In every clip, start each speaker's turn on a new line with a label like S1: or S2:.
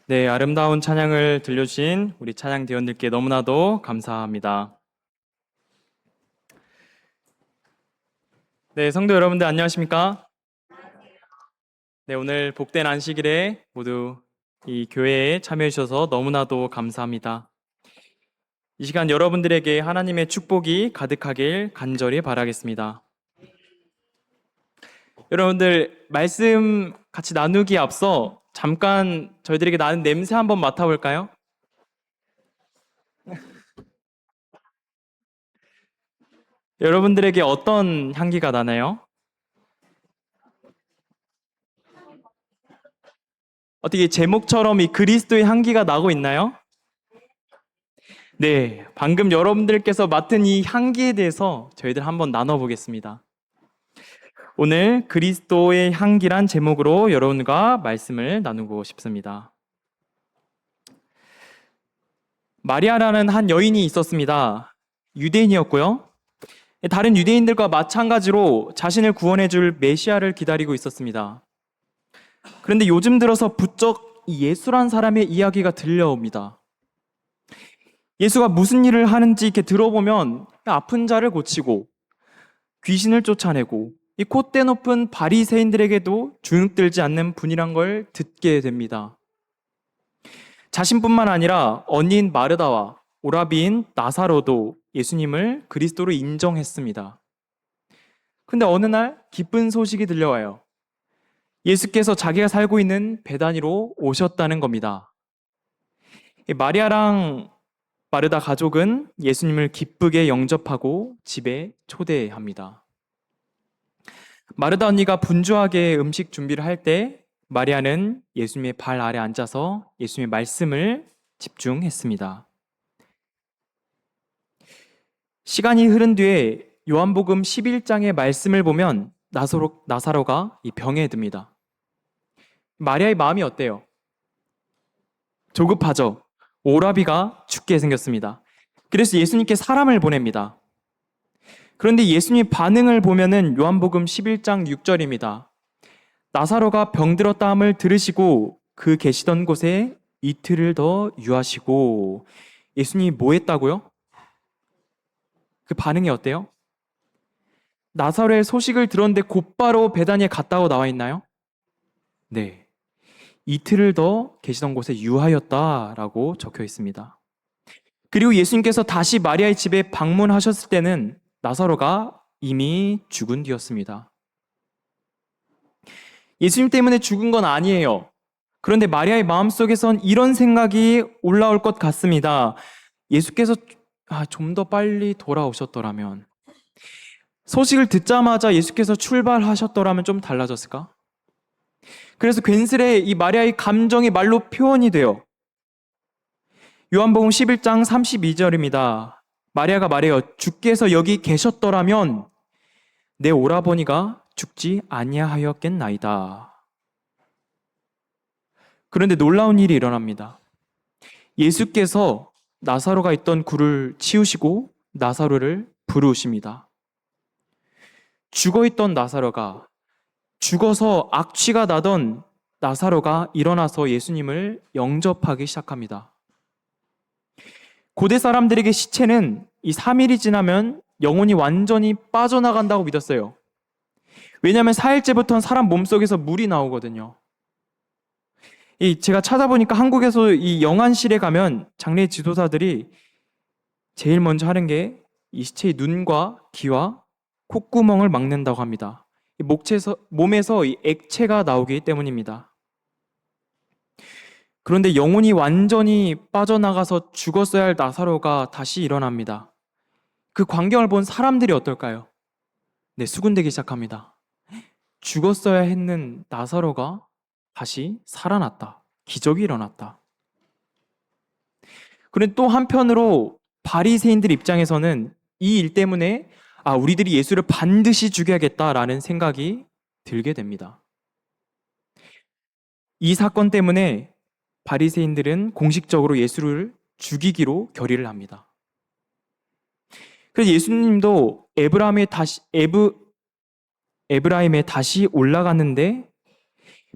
S1: 네, 아름다운 찬양을 들려주신 우리 찬양대원들께 너무나도 감사합니다. 네, 성도 여러분들 안녕하십니까? 네, 오늘 복된 안식일에 모두 이 교회에 참여해 주셔서 너무나도 감사합니다. 이 시간 여러분들에게 하나님의 축복이 가득하길 간절히 바라겠습니다. 여러분들 말씀 같이 나누기에 앞서 잠깐 저희들에게 나는 냄새 한번 맡아볼까요? 여러분들에게 어떤 향기가 나나요? 어떻게 제목처럼 이 그리스도의 향기가 나고 있나요? 네, 방금 여러분들께서 맡은 이 향기에 대해서 저희들 한번 나눠보겠습니다. 오늘 그리스도의 향기란 제목으로 여러분과 말씀을 나누고 싶습니다. 마리아라는 한 여인이 있었습니다. 유대인이었고요. 다른 유대인들과 마찬가지로 자신을 구원해 줄 메시아를 기다리고 있었습니다. 그런데 요즘 들어서 부쩍 이 예수란 사람의 이야기가 들려옵니다. 예수가 무슨 일을 하는지 이렇게 들어보면 아픈 자를 고치고 귀신을 쫓아내고 이 콧대 높은 바리새인들에게도 주눅들지 않는 분이란 걸 듣게 됩니다. 자신뿐만 아니라 언니인 마르다와 오라비인 나사로도 예수님을 그리스도로 인정했습니다. 근데 어느 날 기쁜 소식이 들려와요. 예수께서 자기가 살고 있는 베다니로 오셨다는 겁니다. 마리아랑 마르다 가족은 예수님을 기쁘게 영접하고 집에 초대합니다. 마르다 언니가 분주하게 음식 준비를 할 때 마리아는 예수님의 발 아래 앉아서 예수님의 말씀을 집중했습니다. 시간이 흐른 뒤에 요한복음 11장의 말씀을 보면 나사로가 이 병에 듭니다. 마리아의 마음이 어때요? 조급하죠. 오라비가 죽게 생겼습니다. 그래서 예수님께 사람을 보냅니다. 그런데 예수님 반응을 보면은 요한복음 11장 6절입니다. 나사로가 병들었다 함을 들으시고 그 계시던 곳에 이틀을 더 유하시고 예수님이 뭐 했다고요? 그 반응이 어때요? 나사로의 소식을 들었는데 곧바로 베다니에 갔다고 나와 있나요? 네. 이틀을 더 계시던 곳에 유하였다라고 적혀 있습니다. 그리고 예수님께서 다시 마리아의 집에 방문하셨을 때는 나사로가 이미 죽은 뒤였습니다. 예수님 때문에 죽은 건 아니에요. 그런데 마리아의 마음속에선 이런 생각이 올라올 것 같습니다. 예수께서 좀 더 빨리 돌아오셨더라면, 소식을 듣자마자 예수께서 출발하셨더라면 좀 달라졌을까? 그래서 괜스레 이 마리아의 감정이 말로 표현이 돼요. 요한복음 11장 32절입니다. 마리아가 말해요. 주께서 여기 계셨더라면 내 오라버니가 죽지 아니하였겠나이다. 그런데 놀라운 일이 일어납니다. 예수께서 나사로가 있던 굴을 치우시고 나사로를 부르십니다. 죽어있던 나사로가, 죽어서 악취가 나던 나사로가 일어나서 예수님을 영접하기 시작합니다. 고대 사람들에게 시체는 이 3일이 지나면 영혼이 완전히 빠져나간다고 믿었어요. 왜냐하면 4일째부터는 사람 몸속에서 물이 나오거든요. 제가 찾아보니까 한국에서 이 영안실에 가면 장례 지도사들이 제일 먼저 하는 게 이 시체의 눈과 귀와 콧구멍을 막는다고 합니다. 몸에서 이 액체가 나오기 때문입니다. 그런데 영혼이 완전히 빠져나가서 죽었어야 할 나사로가 다시 일어납니다. 그 광경을 본 사람들이 어떨까요? 네, 수군대기 시작합니다. 죽었어야 했는 나사로가 다시 살아났다. 기적이 일어났다. 그런데 또 한편으로 바리새인들 입장에서는 이 일 때문에 우리들이 예수를 반드시 죽여야겠다라는 생각이 들게 됩니다. 이 사건 때문에 바리새인들은 공식적으로 예수를 죽이기로 결의를 합니다. 그래서 예수님도 에브라임에 다시 올라갔는데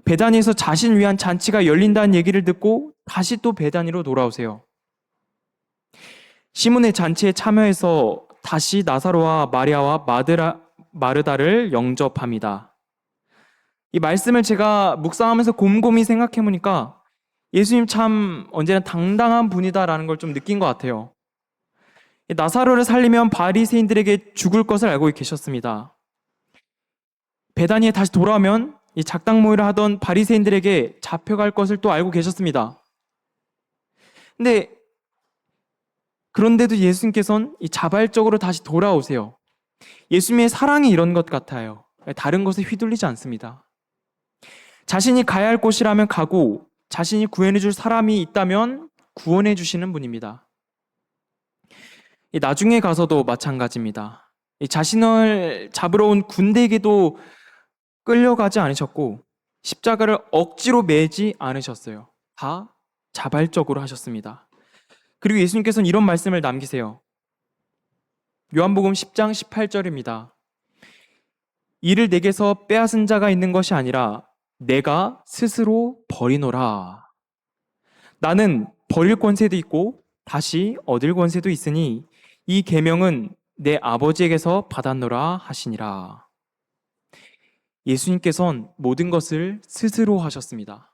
S1: 베다니에서 자신을 위한 잔치가 열린다는 얘기를 듣고 다시 또 베다니로 돌아오세요. 시몬의 잔치에 참여해서 다시 나사로와 마리아와 마르다를 영접합니다. 이 말씀을 제가 묵상하면서 곰곰이 생각해 보니까 예수님 참 언제나 당당한 분이다라는 걸 좀 느낀 것 같아요. 나사로를 살리면 바리새인들에게 죽을 것을 알고 계셨습니다. 베다니에 다시 돌아오면 이 작당 모의를 하던 바리새인들에게 잡혀갈 것을 또 알고 계셨습니다. 그런데도 예수님께서는 이 자발적으로 다시 돌아오세요. 예수님의 사랑이 이런 것 같아요. 다른 것에 휘둘리지 않습니다. 자신이 가야 할 곳이라면 가고 자신이 구원해 줄 사람이 있다면 구원해 주시는 분입니다. 나중에 가서도 마찬가지입니다. 자신을 잡으러 온 군대에게도 끌려가지 않으셨고 십자가를 억지로 매지 않으셨어요. 다 자발적으로 하셨습니다. 그리고 예수님께서는 이런 말씀을 남기세요. 요한복음 10장 18절입니다. 이를 내게서 빼앗은 자가 있는 것이 아니라 내가 스스로 버리노라. 나는 버릴 권세도 있고 다시 얻을 권세도 있으니 이 계명은 내 아버지에게서 받았노라 하시니라. 예수님께서는 모든 것을 스스로 하셨습니다.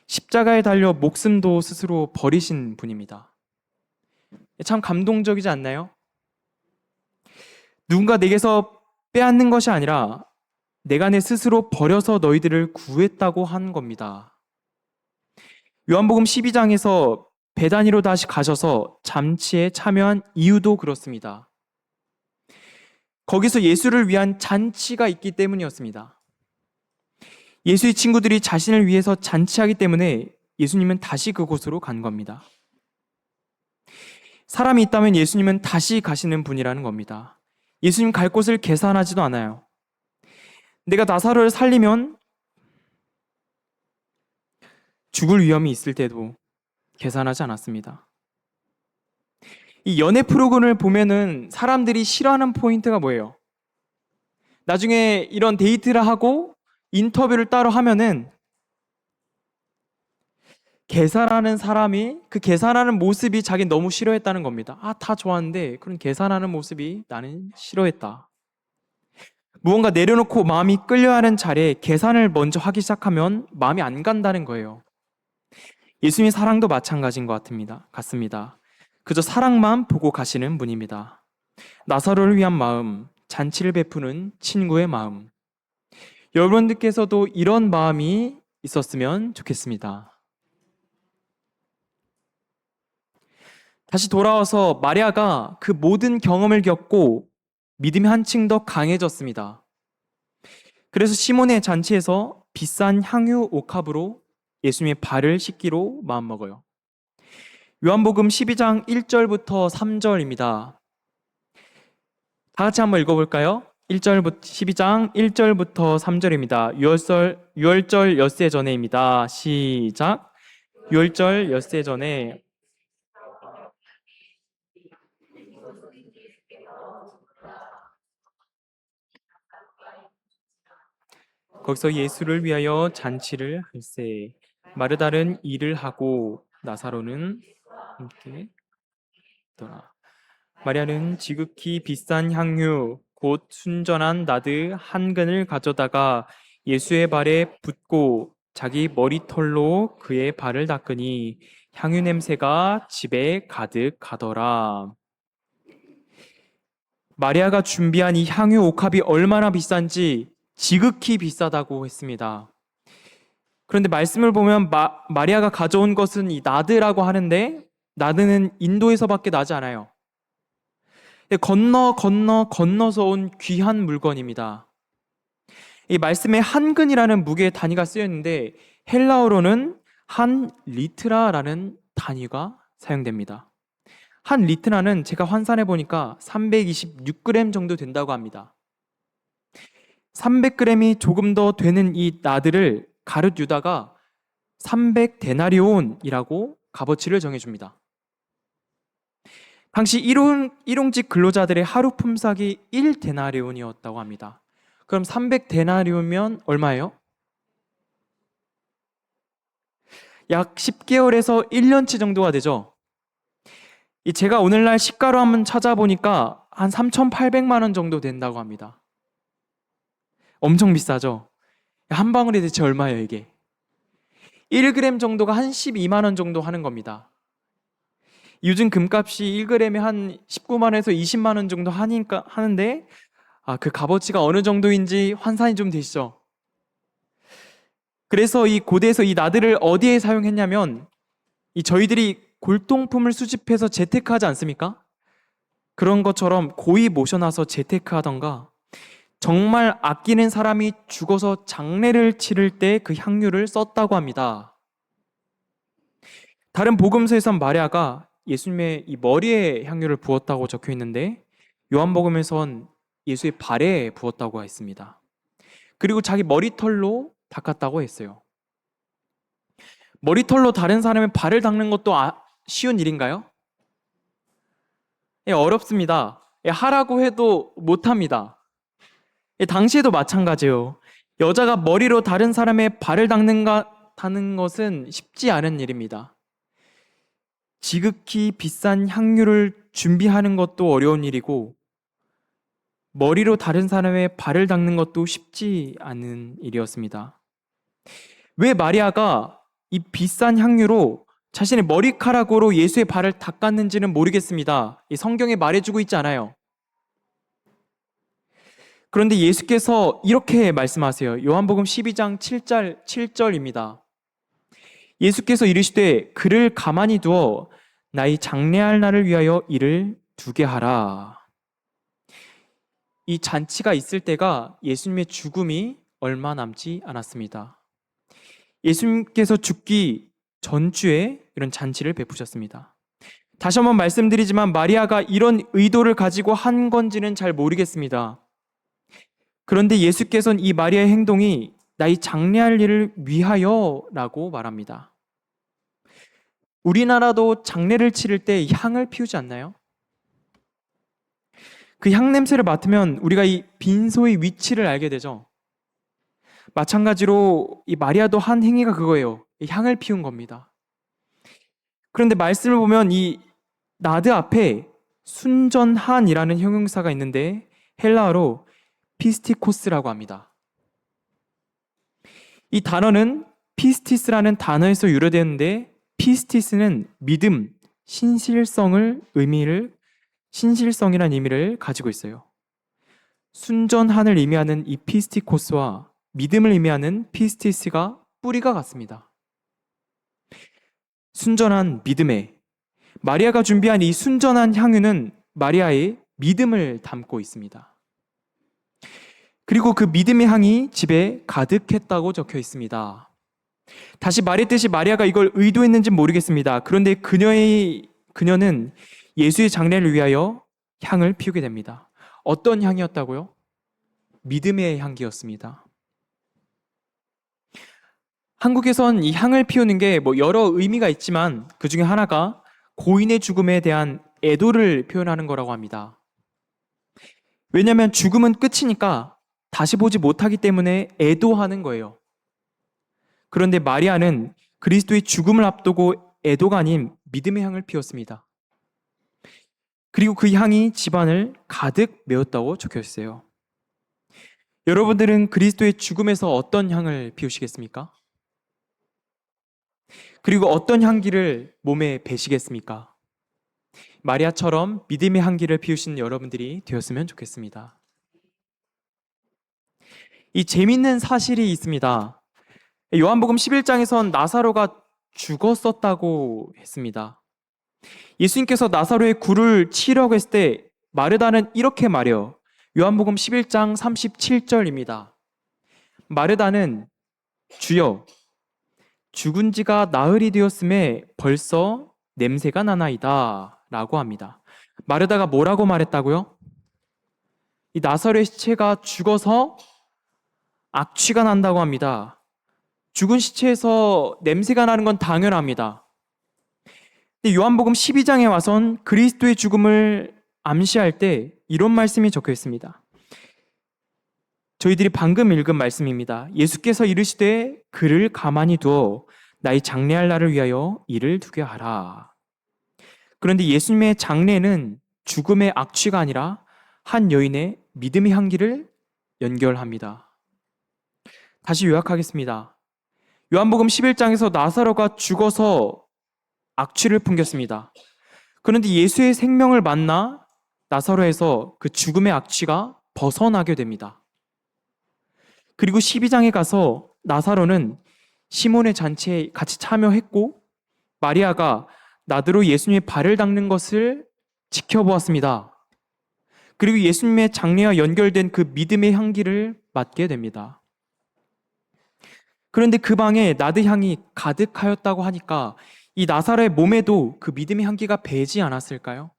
S1: 십자가에 달려 목숨도 스스로 버리신 분입니다. 참 감동적이지 않나요? 누군가 내게서 빼앗는 것이 아니라 내가 내 스스로 버려서 너희들을 구했다고 하는 겁니다. 요한복음 12장에서 베다니로 다시 가셔서 잔치에 참여한 이유도 그렇습니다. 거기서 예수를 위한 잔치가 있기 때문이었습니다. 예수의 친구들이 자신을 위해서 잔치하기 때문에 예수님은 다시 그곳으로 간 겁니다. 사람이 있다면 예수님은 다시 가시는 분이라는 겁니다. 예수님 갈 곳을 계산하지도 않아요. 내가 나사로를 살리면 죽을 위험이 있을 때도 계산하지 않았습니다. 이 연애 프로그램을 보면은 사람들이 싫어하는 포인트가 뭐예요? 나중에 이런 데이트를 하고 인터뷰를 따로 하면은 계산하는 사람이 그 계산하는 모습이 자기는 너무 싫어했다는 겁니다. 다 좋았는데 그런 계산하는 모습이 나는 싫어했다. 무언가 내려놓고 마음이 끌려하는 자리에 계산을 먼저 하기 시작하면 마음이 안 간다는 거예요. 예수님의 사랑도 마찬가지인 것 같습니다. 그저 사랑만 보고 가시는 분입니다. 나사로를 위한 마음, 잔치를 베푸는 친구의 마음. 여러분들께서도 이런 마음이 있었으면 좋겠습니다. 다시 돌아와서 마리아가 그 모든 경험을 겪고 믿음이 한층 더 강해졌습니다. 그래서 시몬의 잔치에서 비싼 향유 옥합으로 예수님의 발을 씻기로 마음먹어요. 요한복음 12장 1절부터 3절입니다. 다 같이 한번 읽어볼까요? 12장 1절부터 3절입니다. 유월절 엿새 전에입니다. 시작. 유월절 엿새 전에 거기서 예수를 위하여 잔치를 할세. 마르다는 일을 하고 나사로는 함께 있더라. 마리아는 지극히 비싼 향유 곧 순전한 나드 한 근을 가져다가 예수의 발에 붓고 자기 머리털로 그의 발을 닦으니 향유 냄새가 집에 가득하더라. 마리아가 준비한 이 향유 옥합이 얼마나 비싼지 지극히 비싸다고 했습니다. 그런데 말씀을 보면 마리아가 가져온 것은 이 나드라고 하는데 나드는 인도에서밖에 나지 않아요. 건너서 온 귀한 물건입니다. 이 말씀에 한 근이라는 무게의 단위가 쓰여 있는데 헬라어로는 한 리트라라는 단위가 사용됩니다. 한 리트라는 제가 환산해 보니까 326g 정도 된다고 합니다. 300g이 조금 더 되는 이 나드를 가룟 유다가 300데나리온이라고 값어치를 정해줍니다. 당시 일용직 근로자들의 하루 품삯이 1데나리온이었다고 합니다. 그럼 300데나리온이면 얼마예요? 약 10개월에서 1년치 정도가 되죠. 제가 오늘날 시가로 한번 찾아보니까 한 3,800만 원 정도 된다고 합니다. 엄청 비싸죠? 한 방울이 대체 얼마예요, 이게? 1g 정도가 한 12만 원 정도 하는 겁니다. 요즘 금값이 1g에 한 19만 원에서 20만 원 정도 하는데 그 값어치가 어느 정도인지 환산이 좀 되시죠? 그래서 이 고대에서 이 나들을 어디에 사용했냐면 저희들이 골동품을 수집해서 재테크하지 않습니까? 그런 것처럼 고이 모셔놔서 재테크하던가 정말 아끼는 사람이 죽어서 장례를 치를 때 그 향유를 썼다고 합니다. 다른 복음서에선 마리아가 예수님의 이 머리에 향유를 부었다고 적혀 있는데 요한복음에선 예수의 발에 부었다고 했습니다. 그리고 자기 머리털로 닦았다고 했어요. 머리털로 다른 사람의 발을 닦는 것도 쉬운 일인가요? 어렵습니다. 하라고 해도 못합니다. 당시에도 마찬가지예요. 여자가 머리로 다른 사람의 발을 닦는 것은 쉽지 않은 일입니다. 지극히 비싼 향유를 준비하는 것도 어려운 일이고 머리로 다른 사람의 발을 닦는 것도 쉽지 않은 일이었습니다. 왜 마리아가 이 비싼 향유로 자신의 머리카락으로 예수의 발을 닦았는지는 모르겠습니다. 이 성경에 말해주고 있지 않아요. 그런데 예수께서 이렇게 말씀하세요. 요한복음 12장 7절입니다. 예수께서 이르시되 그를 가만히 두어 나의 장례할 날을 위하여 이를 두게 하라. 이 잔치가 있을 때가 예수님의 죽음이 얼마 남지 않았습니다. 예수님께서 죽기 전주에 이런 잔치를 베푸셨습니다. 다시 한번 말씀드리지만 마리아가 이런 의도를 가지고 한 건지는 잘 모르겠습니다. 그런데 예수께서는 이 마리아의 행동이 나의 장례할 일을 위하여 라고 말합니다. 우리나라도 장례를 치를 때 향을 피우지 않나요? 그 향 냄새를 맡으면 우리가 이 빈소의 위치를 알게 되죠. 마찬가지로 이 마리아도 한 행위가 그거예요. 향을 피운 겁니다. 그런데 말씀을 보면 이 나드 앞에 순전한이라는 형용사가 있는데 헬라어로 피스티코스라고 합니다. 이 단어는 피스티스라는 단어에서 유래되는데 피스티스는 믿음, 신실성이라는 의미를 가지고 있어요. 순전한을 의미하는 이 피스티코스와 믿음을 의미하는 피스티스가 뿌리가 같습니다. 순전한 믿음에 마리아가 준비한 이 순전한 향유는 마리아의 믿음을 담고 있습니다. 그리고 그 믿음의 향이 집에 가득했다고 적혀 있습니다. 다시 말했듯이 마리아가 이걸 의도했는지 모르겠습니다. 그런데 그녀는 예수의 장례를 위하여 향을 피우게 됩니다. 어떤 향이었다고요? 믿음의 향기였습니다. 한국에선 이 향을 피우는 게 여러 의미가 있지만 그 중에 하나가 고인의 죽음에 대한 애도를 표현하는 거라고 합니다. 왜냐하면 죽음은 끝이니까 다시 보지 못하기 때문에 애도하는 거예요. 그런데 마리아는 그리스도의 죽음을 앞두고 애도가 아닌 믿음의 향을 피웠습니다. 그리고 그 향이 집안을 가득 메웠다고 적혀 있어요. 여러분들은 그리스도의 죽음에서 어떤 향을 피우시겠습니까? 그리고 어떤 향기를 몸에 배시겠습니까? 마리아처럼 믿음의 향기를 피우신 여러분들이 되었으면 좋겠습니다. 이 재밌는 사실이 있습니다. 요한복음 11장에선 나사로가 죽었었다고 했습니다. 예수님께서 나사로의 굴을 치려고 했을 때 마르다는 이렇게 말해요. 요한복음 11장 37절입니다. 마르다는 주여 죽은 지가 나흘이 되었음에 벌써 냄새가 나나이다 라고 합니다. 마르다가 뭐라고 말했다고요? 이 나사로의 시체가 죽어서 악취가 난다고 합니다. 죽은 시체에서 냄새가 나는 건 당연합니다. 근데 요한복음 12장에 와선 그리스도의 죽음을 암시할 때 이런 말씀이 적혀 있습니다. 저희들이 방금 읽은 말씀입니다. 예수께서 이르시되 그를 가만히 두어 나의 장례할 날을 위하여 이를 두게 하라. 그런데 예수님의 장례는 죽음의 악취가 아니라 한 여인의 믿음의 향기를 연결합니다. 다시 요약하겠습니다. 요한복음 11장에서 나사로가 죽어서 악취를 풍겼습니다. 그런데 예수의 생명을 만나 나사로에서 그 죽음의 악취가 벗어나게 됩니다. 그리고 12장에 가서 나사로는 시몬의 잔치에 같이 참여했고 마리아가 나드로 예수님의 발을 닦는 것을 지켜보았습니다. 그리고 예수님의 장례와 연결된 그 믿음의 향기를 맡게 됩니다. 그런데 그 방에 나드 향이 가득하였다고 하니까 이 나사로의 몸에도 그 믿음의 향기가 배지 않았을까요?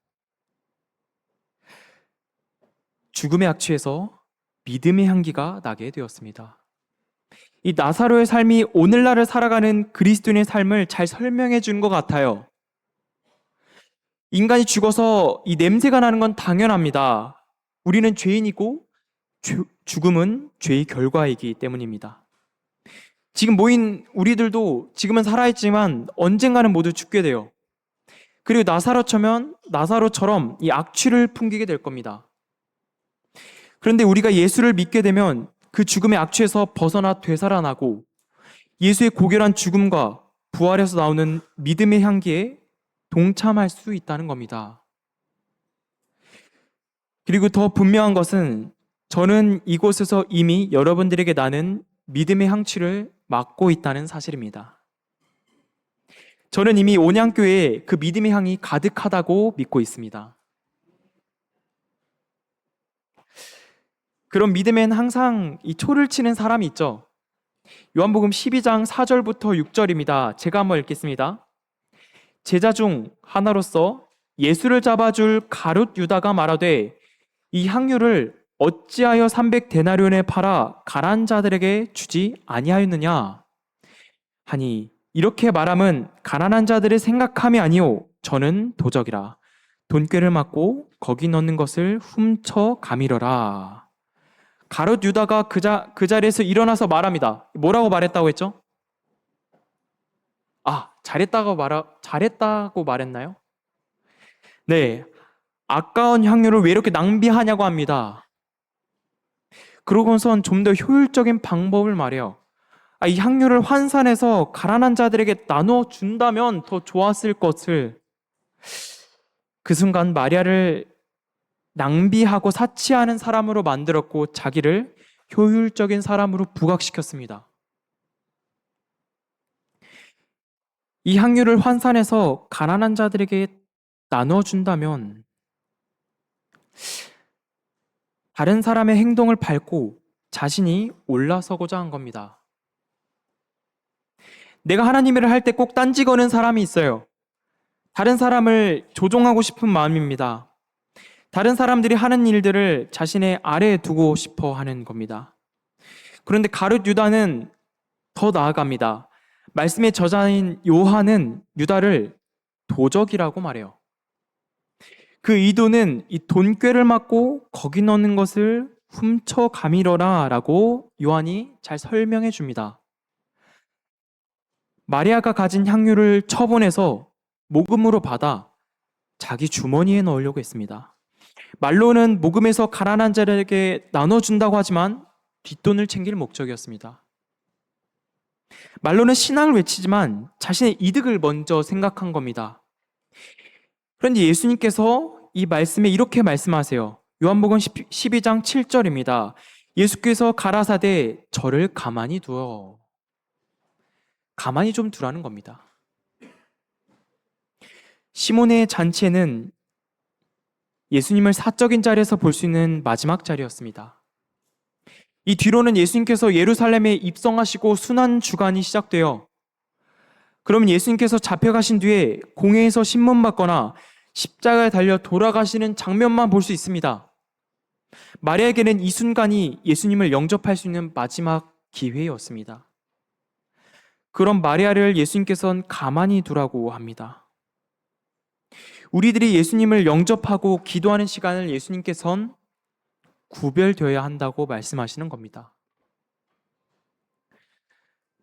S1: 죽음의 악취에서 믿음의 향기가 나게 되었습니다. 이 나사로의 삶이 오늘날을 살아가는 그리스도인의 삶을 잘 설명해 준 것 같아요. 인간이 죽어서 이 냄새가 나는 건 당연합니다. 우리는 죄인이고 죽음은 죄의 결과이기 때문입니다. 지금 모인 우리들도 지금은 살아있지만 언젠가는 모두 죽게 돼요. 그리고 나사로처럼 이 악취를 풍기게 될 겁니다. 그런데 우리가 예수를 믿게 되면 그 죽음의 악취에서 벗어나 되살아나고 예수의 고결한 죽음과 부활에서 나오는 믿음의 향기에 동참할 수 있다는 겁니다. 그리고 더 분명한 것은 저는 이곳에서 이미 여러분들에게 나는 믿음의 향취를 맡고 있다는 사실입니다. 저는 이미 온양교회에 그 믿음의 향이 가득하다고 믿고 있습니다. 그런 믿음엔 항상 이 초를 치는 사람이 있죠. 요한복음 12장 4절부터 6절입니다. 제가 한번 읽겠습니다. 제자 중 하나로서 예수를 잡아줄 가룟 유다가 말하되 이 향유를 어찌하여 300데나리온에 팔아 가난한 자들에게 주지 아니하였느냐 하니 이렇게 말함은 가난한 자들의 생각함이 아니오 저는 도적이라 돈꾀를 맞고 거기 넣는 것을 훔쳐 가밀어라. 가룟 유다가 그 자리에서 일어나서 말합니다. 뭐라고 말했다고 했죠? 잘했다고 말했나요? 네, 아까운 향유를 왜 이렇게 낭비하냐고 합니다. 그러고선 좀 더 효율적인 방법을 말해요. 이 향유를 환산해서 가난한 자들에게 나눠 준다면 더 좋았을 것을. 그 순간 마리아를 낭비하고 사치하는 사람으로 만들었고 자기를 효율적인 사람으로 부각시켰습니다. 이 향유를 환산해서 가난한 자들에게 나눠준다면 다른 사람의 행동을 밟고 자신이 올라서고자 한 겁니다. 내가 하나님을 할 때 꼭 딴지 거는 사람이 있어요. 다른 사람을 조종하고 싶은 마음입니다. 다른 사람들이 하는 일들을 자신의 아래에 두고 싶어 하는 겁니다. 그런데 가룟 유다는 더 나아갑니다. 말씀의 저자인 요한은 유다를 도적이라고 말해요. 그 의도는 이 돈꾀를 맞고 거기 넣는 것을 훔쳐 가밀어라 라고 요한이 잘 설명해 줍니다. 마리아가 가진 향유를 처분해서 모금으로 받아 자기 주머니에 넣으려고 했습니다. 말로는 모금해서 가난한 자들에게 나눠준다고 하지만 뒷돈을 챙길 목적이었습니다. 말로는 신앙을 외치지만 자신의 이득을 먼저 생각한 겁니다. 그런데 예수님께서 이 말씀에 이렇게 말씀하세요. 요한복음 12장 7절입니다. 예수께서 가라사대 저를 가만히 두어. 가만히 좀 두라는 겁니다. 시몬의 잔치에는 예수님을 사적인 자리에서 볼 수 있는 마지막 자리였습니다. 이 뒤로는 예수님께서 예루살렘에 입성하시고 순환 주간이 시작돼요. 그럼 예수님께서 잡혀가신 뒤에 공회에서 신문받거나 십자가에 달려 돌아가시는 장면만 볼 수 있습니다. 마리아에게는 이 순간이 예수님을 영접할 수 있는 마지막 기회였습니다. 그런 마리아를 예수님께서는 가만히 두라고 합니다. 우리들이 예수님을 영접하고 기도하는 시간을 예수님께서는 구별되어야 한다고 말씀하시는 겁니다.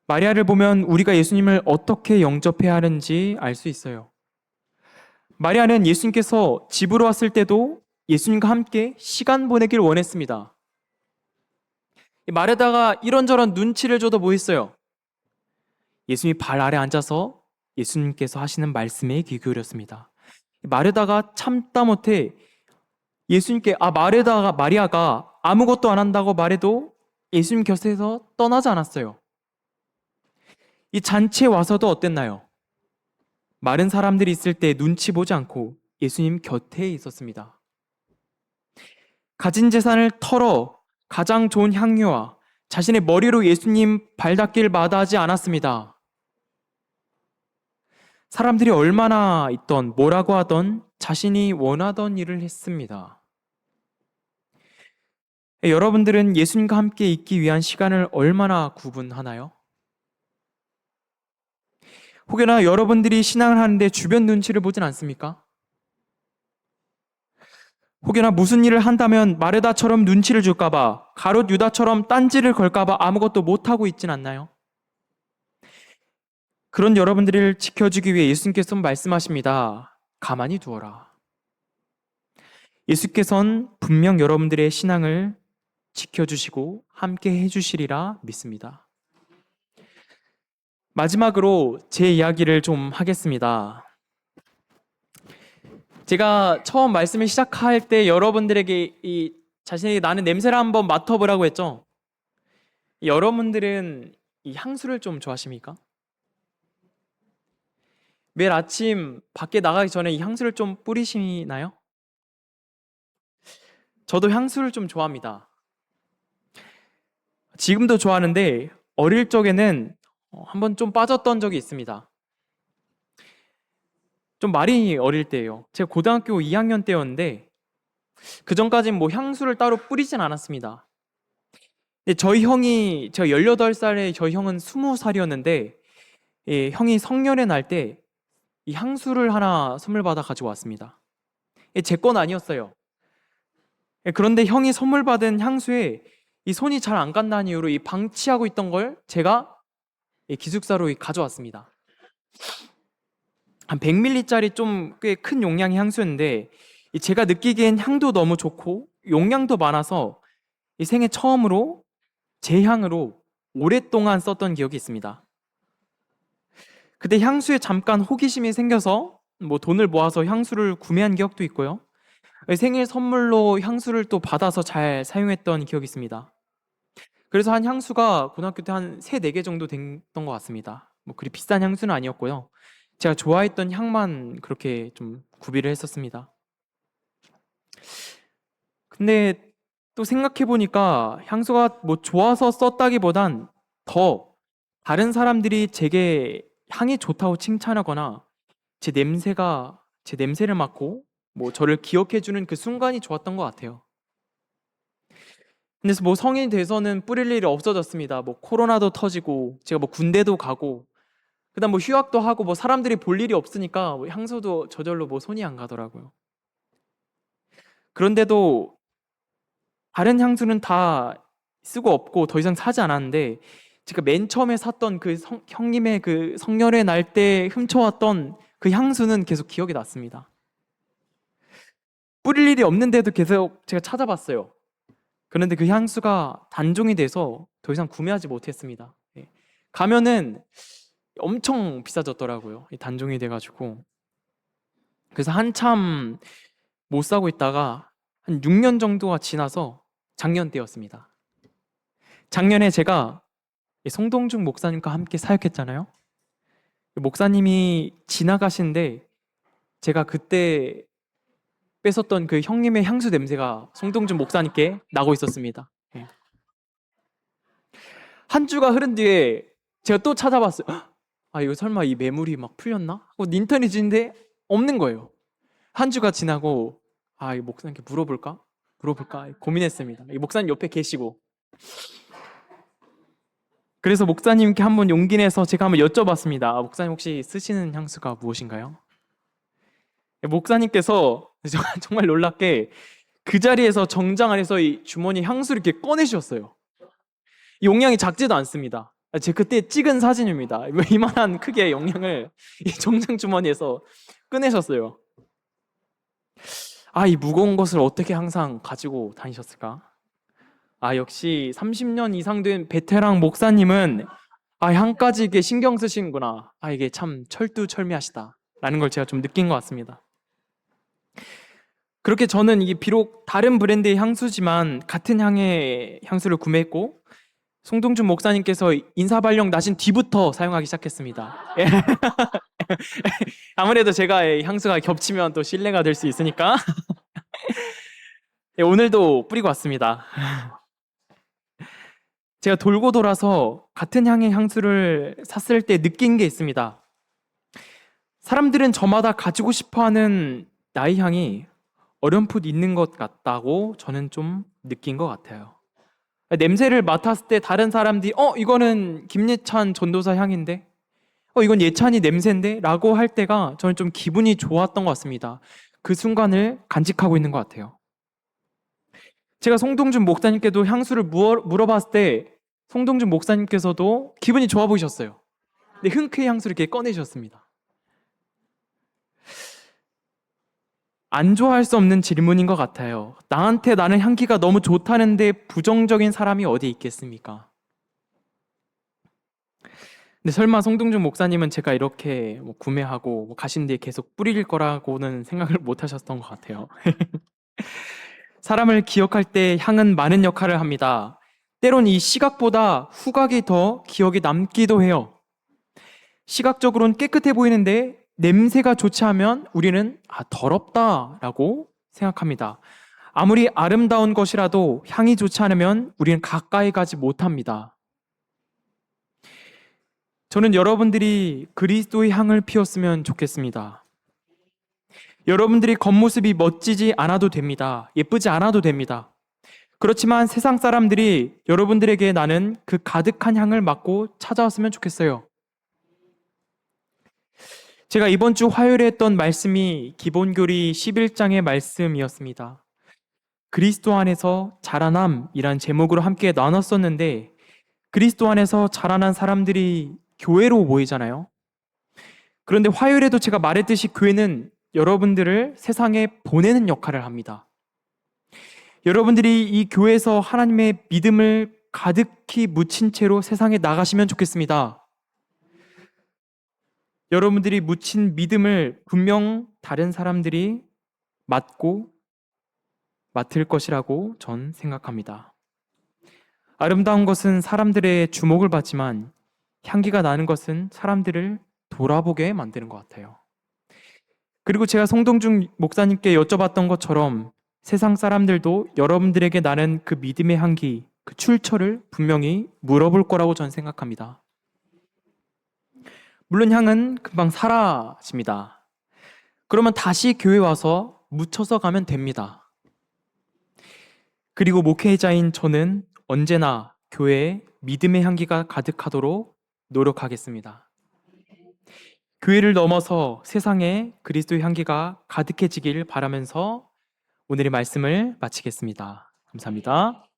S1: 마리아를 보면 우리가 예수님을 어떻게 영접해야 하는지 알 수 있어요. 마리아는 예수님께서 집으로 왔을 때도 예수님과 함께 시간 보내기를 원했습니다. 마르다가 이런저런 눈치를 줘도 뭐 했어요? 예수님이 발 아래 앉아서 예수님께서 하시는 말씀에 귀 기울였습니다. 마르다가 참다 못해 예수님께 마리아가 아무것도 안 한다고 말해도 예수님 곁에서 떠나지 않았어요. 이 잔치에 와서도 어땠나요? 많은 사람들이 있을 때 눈치 보지 않고 예수님 곁에 있었습니다. 가진 재산을 털어 가장 좋은 향유와 자신의 머리로 예수님 발 닦기를 마다하지 않았습니다. 사람들이 얼마나 있던 뭐라고 하던 자신이 원하던 일을 했습니다. 여러분들은 예수님과 함께 있기 위한 시간을 얼마나 구분하나요? 혹여나 여러분들이 신앙을 하는데 주변 눈치를 보진 않습니까? 혹여나 무슨 일을 한다면 마르다처럼 눈치를 줄까봐, 가롯 유다처럼 딴지를 걸까봐 아무것도 못하고 있진 않나요? 그런 여러분들을 지켜주기 위해 예수님께서 말씀하십니다. 가만히 두어라. 예수께서는 분명 여러분들의 신앙을 지켜주시고 함께 해주시리라 믿습니다. 마지막으로 제 이야기를 좀 하겠습니다. 제가 처음 말씀을 시작할 때 여러분들에게 이 자신이 나는 냄새를 한번 맡아보라고 했죠. 여러분들은 이 향수를 좀 좋아하십니까? 매일 아침 밖에 나가기 전에 이 향수를 좀 뿌리시나요? 저도 향수를 좀 좋아합니다. 지금도 좋아하는데 어릴 적에는 한번 좀 빠졌던 적이 있습니다. 좀 많이 어릴 때예요. 제가 고등학교 2학년 때였는데 그 전까진 뭐 향수를 따로 뿌리진 않았습니다. 근데 저희 형이 제가 18살에 저희 형은 20살이었는데 형이 성년의 날 때 이 향수를 하나 선물 받아 가지고 왔습니다. 제 건 아니었어요. 그런데 형이 선물 받은 향수에 이 손이 잘 안 간다는 이유로 이 방치하고 있던 걸 제가 기숙사로 가져왔습니다. 한 100ml짜리 좀 꽤 큰 용량의 향수였는데 제가 느끼기엔 향도 너무 좋고 용량도 많아서 이 생애 처음으로 제 향으로 오랫동안 썼던 기억이 있습니다. 그때 향수에 잠깐 호기심이 생겨서 뭐 돈을 모아서 향수를 구매한 기억도 있고요. 생일 선물로 향수를 또 받아서 잘 사용했던 기억이 있습니다. 그래서 한 향수가 고등학교 때 한 3, 4개 정도 됐던 것 같습니다. 뭐 그리 비싼 향수는 아니었고요. 제가 좋아했던 향만 그렇게 좀 구비를 했었습니다. 근데 또 생각해보니까 향수가 뭐 좋아서 썼다기보단 더 다른 사람들이 제게 향이 좋다고 칭찬하거나 제 냄새를 맡고 뭐 저를 기억해주는 그 순간이 좋았던 것 같아요. 근데 뭐 성인이 돼서는 뿌릴 일이 없어졌습니다. 뭐 코로나도 터지고 제가 뭐 군대도 가고 그다음 뭐 휴학도 하고 뭐 사람들이 볼 일이 없으니까 뭐 향수도 저절로 뭐 손이 안 가더라고요. 그런데도 다른 향수는 다 쓰고 없고 더 이상 사지 않았는데 제가 맨 처음에 샀던 그 형님의 그 성년의 날 때 훔쳐왔던 그 향수는 계속 기억이 났습니다. 뿌릴 일이 없는데도 계속 제가 찾아봤어요. 그런데 그 향수가 단종이 돼서 더 이상 구매하지 못했습니다. 가면은 엄청 비싸졌더라고요. 단종이 돼가지고. 그래서 한참 못 사고 있다가 한 6년 정도가 지나서 작년 때였습니다. 작년에 제가 송동중 목사님과 함께 사역했잖아요. 목사님이 지나가신데 제가 그때 뺏었던 그 형님의 향수 냄새가 송동준 목사님께 나고 있었습니다. 한 주가 흐른 뒤에 제가 또 찾아봤어요. 아, 이거 설마 이 매물이 막 풀렸나? 하고 인터넷 인데 없는 거예요. 한 주가 지나고 이 목사님께 물어볼까 고민했습니다. 이 목사님 옆에 계시고 그래서 목사님께 한번 용기 내서 제가 한번 여쭤봤습니다. 목사님 혹시 쓰시는 향수가 무엇인가요? 목사님께서 정말 놀랍게 그 자리에서 정장 안에서 이 주머니 향수를 이렇게 꺼내주셨어요. 용량이 작지도 않습니다. 제 그때 찍은 사진입니다. 이만한 크기의 영양을 이 정장 주머니에서 꺼내셨어요. 이 무거운 것을 어떻게 항상 가지고 다니셨을까? 역시 30년 이상 된 베테랑 목사님은 향까지 이게 신경 쓰시는구나. 이게 참 철두철미하시다. 라는 걸 제가 좀 느낀 것 같습니다. 그렇게 저는 이게 비록 다른 브랜드의 향수지만 같은 향의 향수를 구매했고 송동준 목사님께서 인사발령 나신 뒤부터 사용하기 시작했습니다. 아무래도 제가 향수가 겹치면 또 신뢰가 될 수 있으니까 오늘도 뿌리고 왔습니다. 제가 돌고 돌아서 같은 향의 향수를 샀을 때 느낀 게 있습니다. 사람들은 저마다 가지고 싶어하는 나의 향이 어렴풋 있는 것 같다고 저는 좀 느낀 것 같아요. 냄새를 맡았을 때 다른 사람들이 이거는 김예찬 전도사 향인데 이건 예찬이 냄새인데 라고 할 때가 저는 좀 기분이 좋았던 것 같습니다. 그 순간을 간직하고 있는 것 같아요. 제가 송동준 목사님께도 향수를 물어봤을 때 송동준 목사님께서도 기분이 좋아 보이셨어요. 근데 흔쾌히 향수를 이렇게 꺼내셨습니다. 안 좋아할 수 없는 질문인 것 같아요. 나한테 나는 향기가 너무 좋다는데 부정적인 사람이 어디 있겠습니까? 근데 설마 송동준 목사님은 제가 이렇게 구매하고 가신 뒤에 계속 뿌릴 거라고는 생각을 못 하셨던 것 같아요. 사람을 기억할 때 향은 많은 역할을 합니다. 때론 이 시각보다 후각이 더 기억에 남기도 해요. 시각적으로는 깨끗해 보이는데 냄새가 좋지 않으면 우리는 더럽다라고 생각합니다. 아무리 아름다운 것이라도 향이 좋지 않으면 우리는 가까이 가지 못합니다. 저는 여러분들이 그리스도의 향을 피웠으면 좋겠습니다. 여러분들이 겉모습이 멋지지 않아도 됩니다. 예쁘지 않아도 됩니다. 그렇지만 세상 사람들이 여러분들에게 나는 그 가득한 향을 맡고 찾아왔으면 좋겠어요. 제가 이번 주 화요일에 했던 말씀이 기본교리 11장의 말씀이었습니다. 그리스도 안에서 자라남이란 제목으로 함께 나눴었는데 그리스도 안에서 자라난 사람들이 교회로 모이잖아요. 그런데 화요일에도 제가 말했듯이 교회는 여러분들을 세상에 보내는 역할을 합니다. 여러분들이 이 교회에서 하나님의 믿음을 가득히 묻힌 채로 세상에 나가시면 좋겠습니다. 여러분들이 묻힌 믿음을 분명 다른 사람들이 맡을 것이라고 전 생각합니다. 아름다운 것은 사람들의 주목을 받지만 향기가 나는 것은 사람들을 돌아보게 만드는 것 같아요. 그리고 제가 송동준 목사님께 여쭤봤던 것처럼 세상 사람들도 여러분들에게 나는 그 믿음의 향기, 그 출처를 분명히 물어볼 거라고 전 생각합니다. 물론 향은 금방 사라집니다. 그러면 다시 교회 와서 묻혀서 가면 됩니다. 그리고 목회자인 저는 언제나 교회에 믿음의 향기가 가득하도록 노력하겠습니다. 교회를 넘어서 세상에 그리스도의 향기가 가득해지길 바라면서 오늘의 말씀을 마치겠습니다. 감사합니다.